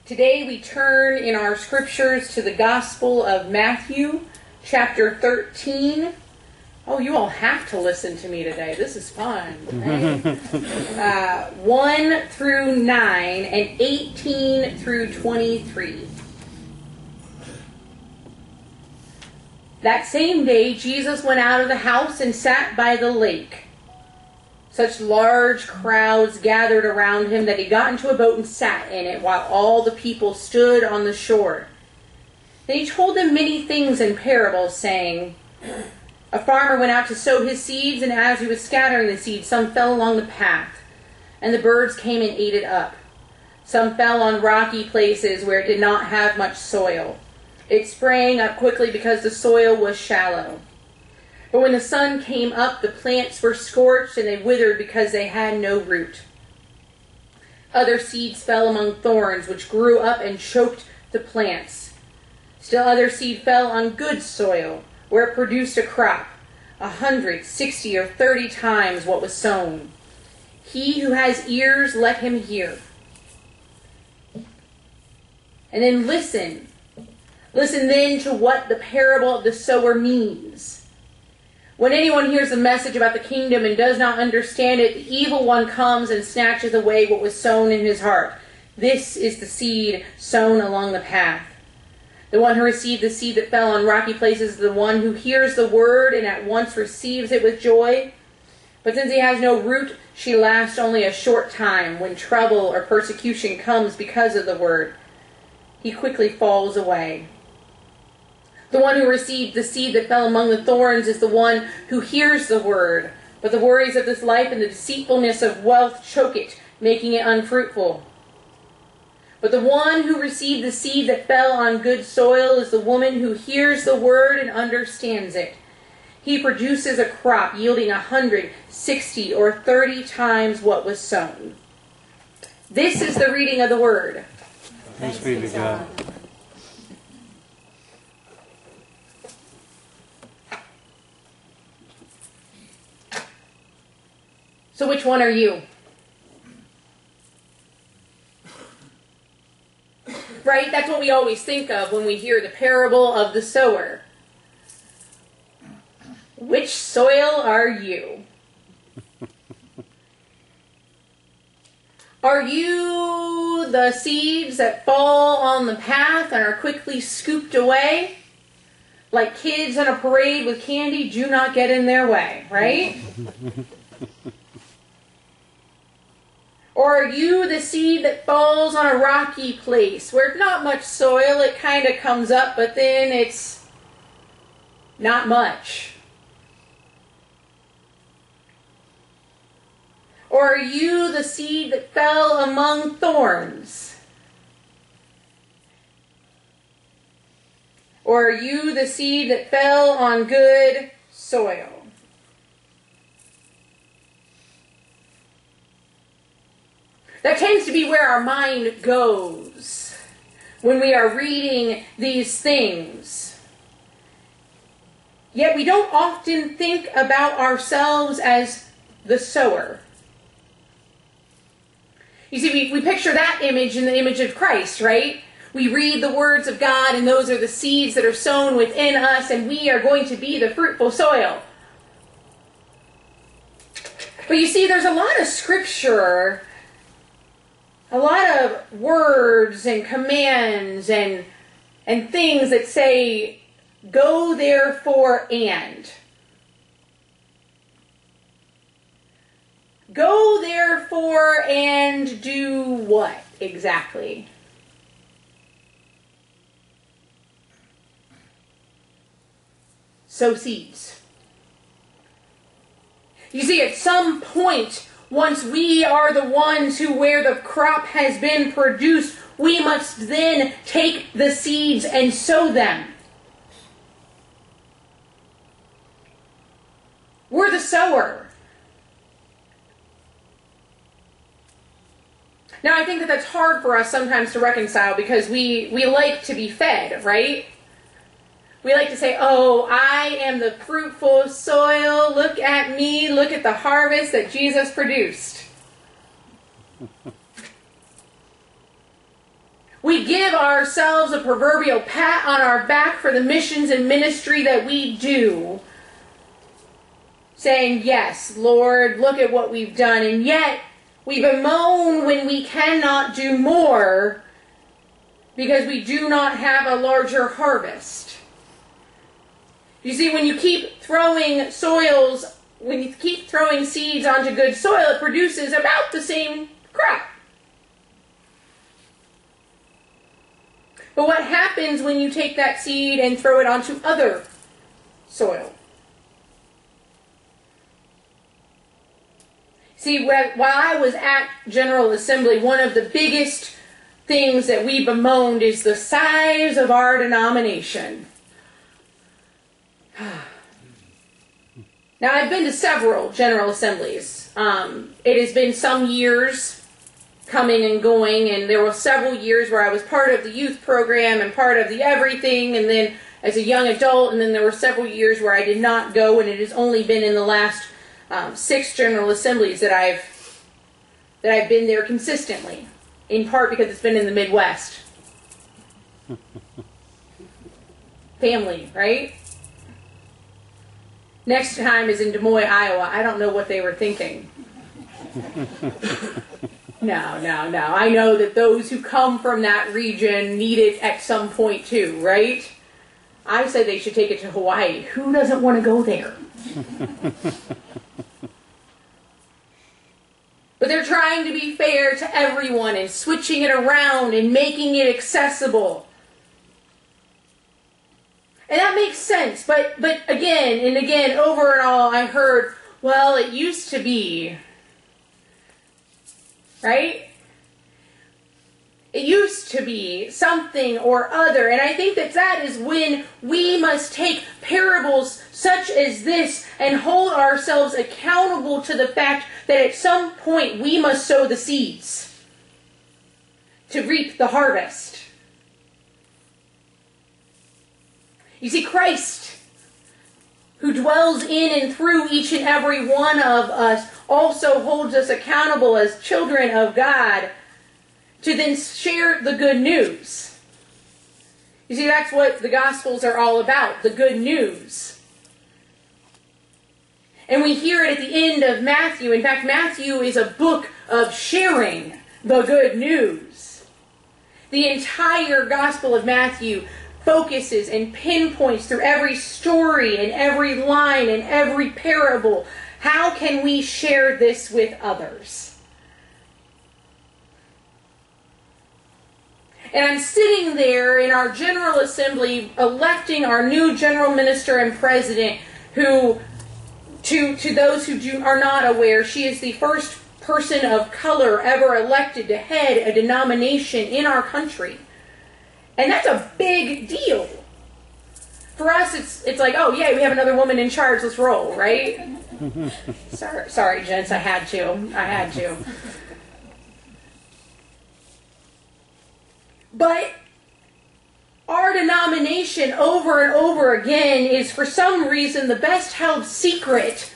Today we turn in our scriptures to the Gospel of Matthew, chapter 13. Oh, you all have to listen to me today. This is fun, right? 1 through 9 and 18 through 23. That same day, Jesus went out of the house and sat by the lake. Such large crowds gathered around him that he got into a boat and sat in it while all the people stood on the shore. Then he told them many things in parables, saying, A farmer went out to sow his seeds, and as he was scattering the seeds, some fell along the path, and the birds came and ate it up. Some fell on rocky places where it did not have much soil. It sprang up quickly because the soil was shallow. But when the sun came up, the plants were scorched and they withered because they had no root. Other seeds fell among thorns, which grew up and choked the plants. Still other seed fell on good soil, where it produced a crop, 100, 60, or 30 times what was sown. He who has ears, let him hear. And then listen. Listen then to what the parable of the sower means. When anyone hears the message about the kingdom and does not understand it, the evil one comes and snatches away what was sown in his heart. This is the seed sown along the path. The one who received the seed that fell on rocky places is the one who hears the word and at once receives it with joy. But since he has no root, she lasts only a short time. When trouble or persecution comes because of the word, he quickly falls away. The one who received the seed that fell among the thorns is the one who hears the word, but the worries of this life and the deceitfulness of wealth choke it, making it unfruitful. But the one who received the seed that fell on good soil is the woman who hears the word and understands it. He produces a crop yielding 100, 60, or 30 times what was sown. This is the reading of the word. Thanks be to God. So which one are you? Right? That's what we always think of when we hear the parable of the sower. Which soil are you? Are you the seeds that fall on the path and are quickly scooped away? Like kids in a parade with candy, do not get in their way, right? Or are you the seed that falls on a rocky place where not much soil, it kind of comes up, but then it's not much? Or are you the seed that fell among thorns? Or are you the seed that fell on good soil? That tends to be where our mind goes when we are reading these things. Yet we don't often think about ourselves as the sower. You see, we picture that image in the image of Christ, right? We read the words of God, and those are the seeds that are sown within us, and we are going to be the fruitful soil. But you see, there's a lot of scripture, a lot of words and commands and things that say, go therefore and. Go therefore and do what exactly? Sow seeds. You see, at some point, once we are the ones where the crop has been produced, we must then take the seeds and sow them. We're the sower. Now, I think that that's hard for us sometimes to reconcile because we like to be fed, right? We like to say, oh, I am the fruitful soil. Look at me. Look at the harvest that Jesus produced. We we give ourselves a proverbial pat on our back for the missions and ministry that we do, saying, yes, Lord, look at what we've done, and yet we bemoan when we cannot do more because we do not have a larger harvest. You see, when you keep throwing seeds onto good soil, it produces about the same crop. But what happens when you take that seed and throw it onto other soil? See, while I was at General Assembly, one of the biggest things that we bemoaned is the size of our denomination. Now, I've been to several General Assemblies. It has been some years coming and going, and there were several years where I was part of the youth program and part of the everything, and then as a young adult, and then there were several years where I did not go, and it has only been in the last 6 General Assemblies that I've been there consistently, in part because it's been in the Midwest. Family, right? Next time is in Des Moines, Iowa. I don't know what they were thinking. No. I know that those who come from that region need it at some point too, right? I said they should take it to Hawaii. Who doesn't want to go there? But they're trying to be fair to everyone and switching it around and making it accessible. And that makes sense. But again and again, over and all, I heard, well, it used to be. Right? It used to be something or other. And I think that is when we must take parables such as this and hold ourselves accountable to the fact that at some point we must sow the seeds to reap the harvest. You see, Christ, who dwells in and through each and every one of us, also holds us accountable as children of God to then share the good news. You see, that's what the Gospels are all about, the good news. And we hear it at the end of Matthew. In fact, Matthew is a book of sharing the good news. The entire Gospel of Matthew focuses and pinpoints through every story and every line and every parable. How can we share this with others? And I'm sitting there in our General Assembly electing our new General Minister and President, who, to those who are not aware, she is the first person of color ever elected to head a denomination in our country. And that's a big deal. For us, it's like, oh, yay, we have another woman in charge, let's roll, right? Sorry, gents, I had to. But our denomination over and over again is, for some reason, the best held secret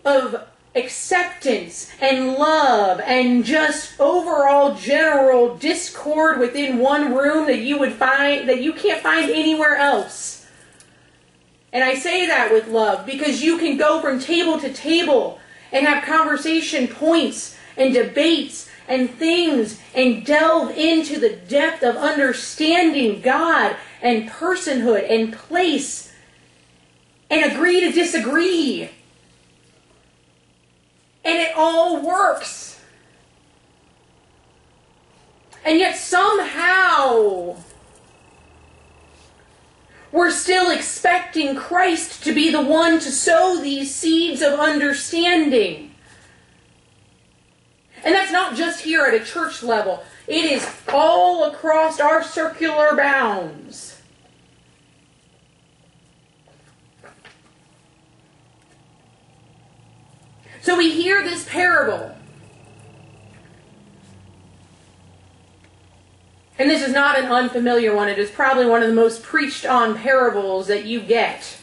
of acceptance and love and just overall general discord within one room that you can't find anywhere else. And I say that with love because you can go from table to table and have conversation points and debates and things and delve into the depth of understanding God and personhood and place and agree to disagree. And it all works. And yet somehow we're still expecting Christ to be the one to sow these seeds of understanding. And that's not just here at a church level. It is all across our circular bounds. So we hear this parable. And this is not an unfamiliar one. It is probably one of the most preached on parables that you get.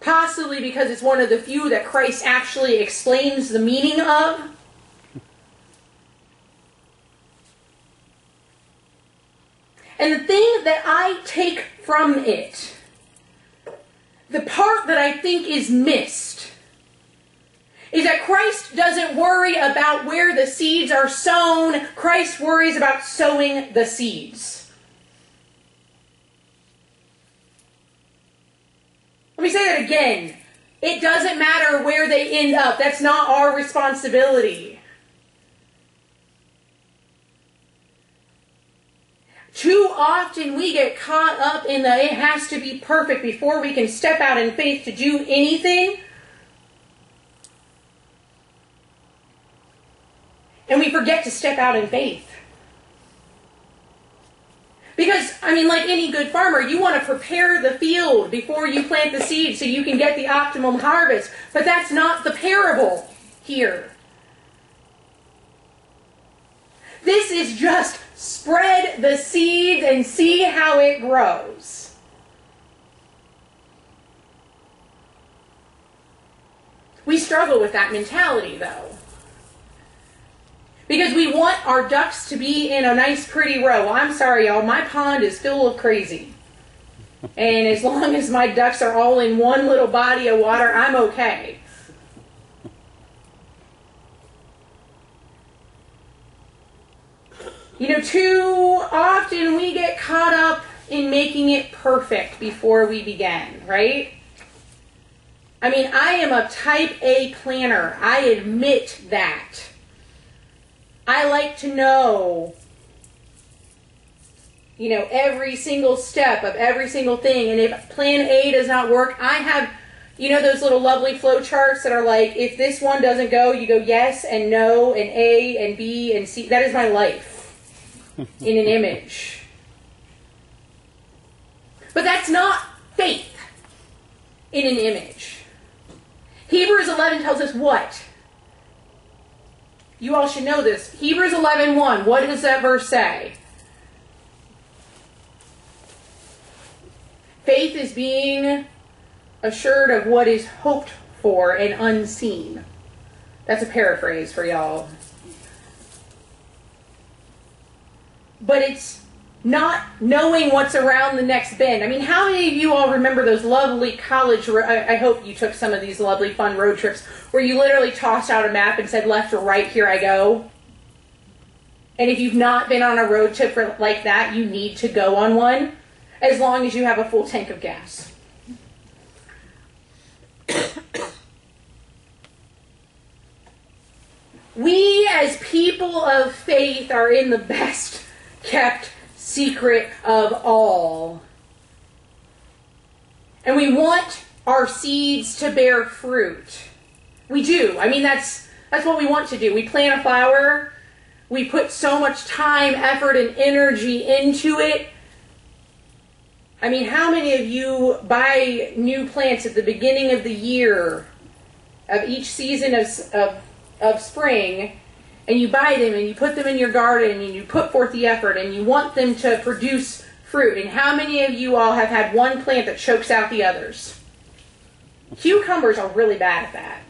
Possibly because it's one of the few that Christ actually explains the meaning of. And the thing that I take from it, the part that I think is missed, is that Christ doesn't worry about where the seeds are sown. Christ worries about sowing the seeds. Let me say that again. It doesn't matter where they end up. That's not our responsibility. Too often we get caught up in the it has to be perfect before we can step out in faith to do anything. And we forget to step out in faith. Because, like any good farmer, you want to prepare the field before you plant the seed so you can get the optimum harvest. But that's not the parable here. This is just spread the seeds and see how it grows. We struggle with that mentality, though. Because we want our ducks to be in a nice, pretty row. Well, I'm sorry, y'all. My pond is full of crazy. And as long as my ducks are all in one little body of water, I'm okay. Too often we get caught up in making it perfect before we begin, right? I am a type A planner. I admit that. I like to know, every single step of every single thing. And if plan A does not work, I have, those little lovely flow charts that are like, if this one doesn't go, you go yes and no and A and B and C. That is my life in an image. But that's not faith in an image. Hebrews 11 tells us what? You all should know this. Hebrews 11:1. What does that verse say? Faith is being assured of what is hoped for and unseen. That's a paraphrase for y'all. But it's not knowing what's around the next bend. How many of you all remember those lovely college, I hope you took some of these lovely fun road trips, where you literally tossed out a map and said left or right, here I go? And if you've not been on a road trip like that, you need to go on one, as long as you have a full tank of gas. We as people of faith are in the best kept secret of all. And we want our seeds to bear fruit. We do. That's what we want to do. We plant a flower. We put so much time, effort, and energy into it. How many of you buy new plants at the beginning of the year, of each season of spring, and you buy them and you put them in your garden and you put forth the effort and you want them to produce fruit? And how many of you all have had one plant that chokes out the others? Cucumbers are really bad at that.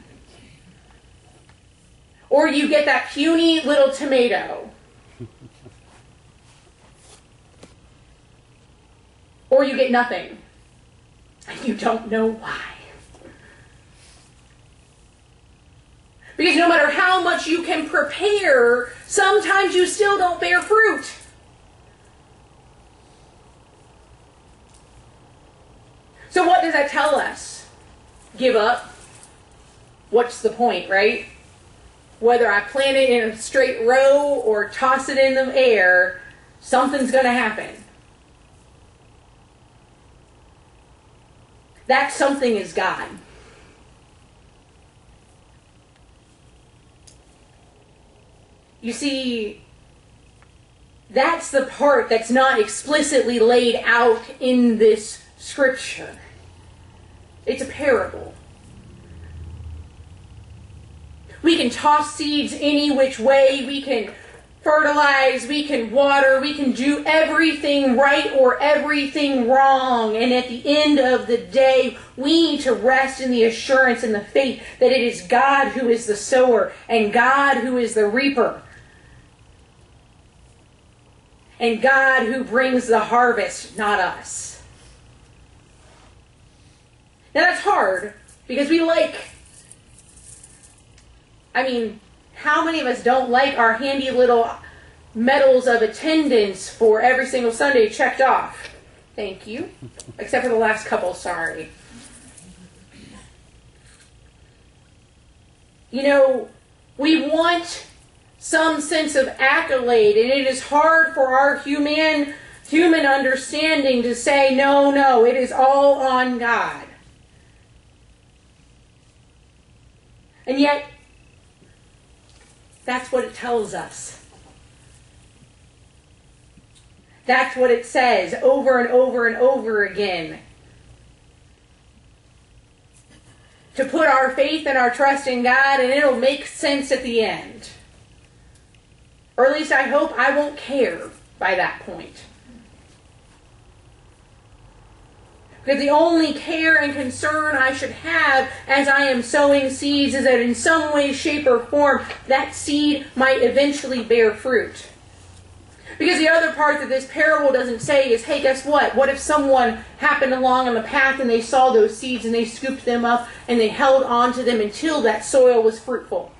Or you get that puny little tomato. Or you get nothing. And you don't know why. Because no matter how much you can prepare, sometimes you still don't bear fruit. So what does that tell us? Give up? What's the point, right? Whether I plant it in a straight row or toss it in the air, something's going to happen. That something is God. You see, that's the part that's not explicitly laid out in this scripture. It's a parable. We can toss seeds any which way. We can fertilize. We can water. We can do everything right or everything wrong. And at the end of the day, we need to rest in the assurance and the faith that it is God who is the sower and God who is the reaper. and God who brings the harvest, not us. Now that's hard, because how many of us don't like our handy little medals of attendance for every single Sunday checked off? Thank you. Except for the last couple, sorry. We want some sense of accolade, and it is hard for our human understanding to say, no, it is all on God. And yet, that's what it tells us. That's what it says over and over and over again. To put our faith and our trust in God, and it'll make sense at the end. Or at least I hope I won't care by that point. Because the only care and concern I should have as I am sowing seeds is that in some way, shape, or form, that seed might eventually bear fruit. Because the other part that this parable doesn't say is, hey, guess what? What if someone happened along on the path and they saw those seeds and they scooped them up and they held on to them until that soil was fruitful?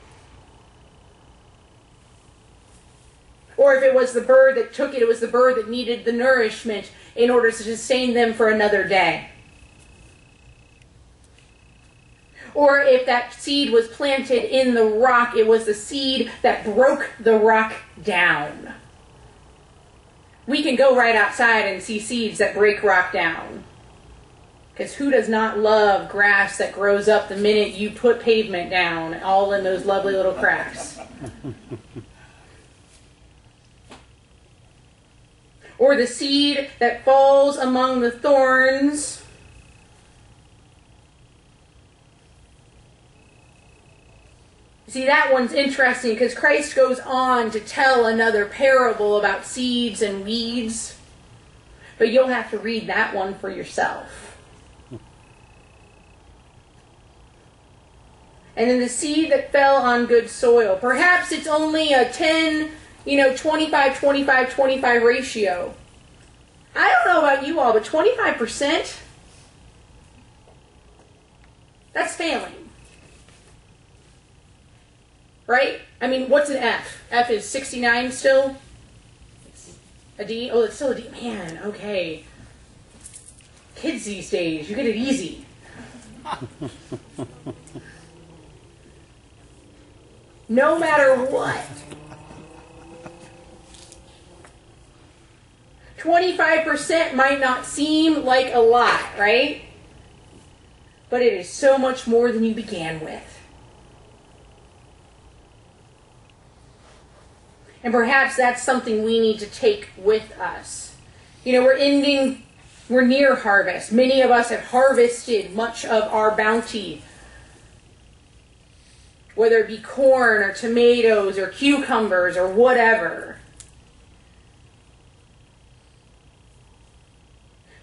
Or if it was the bird that took it, it was the bird that needed the nourishment in order to sustain them for another day. Or if that seed was planted in the rock, it was the seed that broke the rock down. We can go right outside and see seeds that break rock down. Because who does not love grass that grows up the minute you put pavement down, all in those lovely little cracks? Or the seed that falls among the thorns. See, that one's interesting because Christ goes on to tell another parable about seeds and weeds. But you'll have to read that one for yourself. And then the seed that fell on good soil. Perhaps it's only a 10, 25, 25, 25 ratio. I don't know about you all, but 25%, that's failing. Right? I mean, what's an F? F is 69 still? A D? Oh, it's still a D. Man, okay. Kids these days, you get it easy. No matter what. 25% might not seem like a lot, right? But it is so much more than you began with. And perhaps that's something we need to take with us. We're near harvest. Many of us have harvested much of our bounty. Whether it be corn or tomatoes or cucumbers or whatever.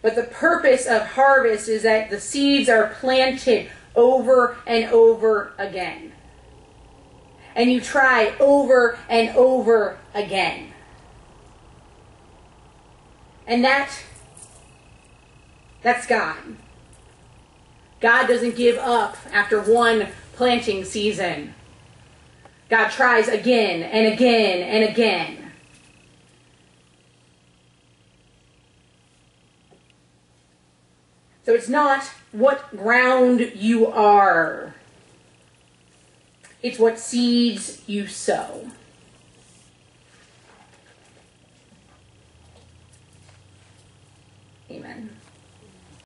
But the purpose of harvest is that the seeds are planted over and over again. And you try over and over again. And that's God. God doesn't give up after one planting season. God tries again and again and again. So it's not what ground you are. It's what seeds you sow. Amen.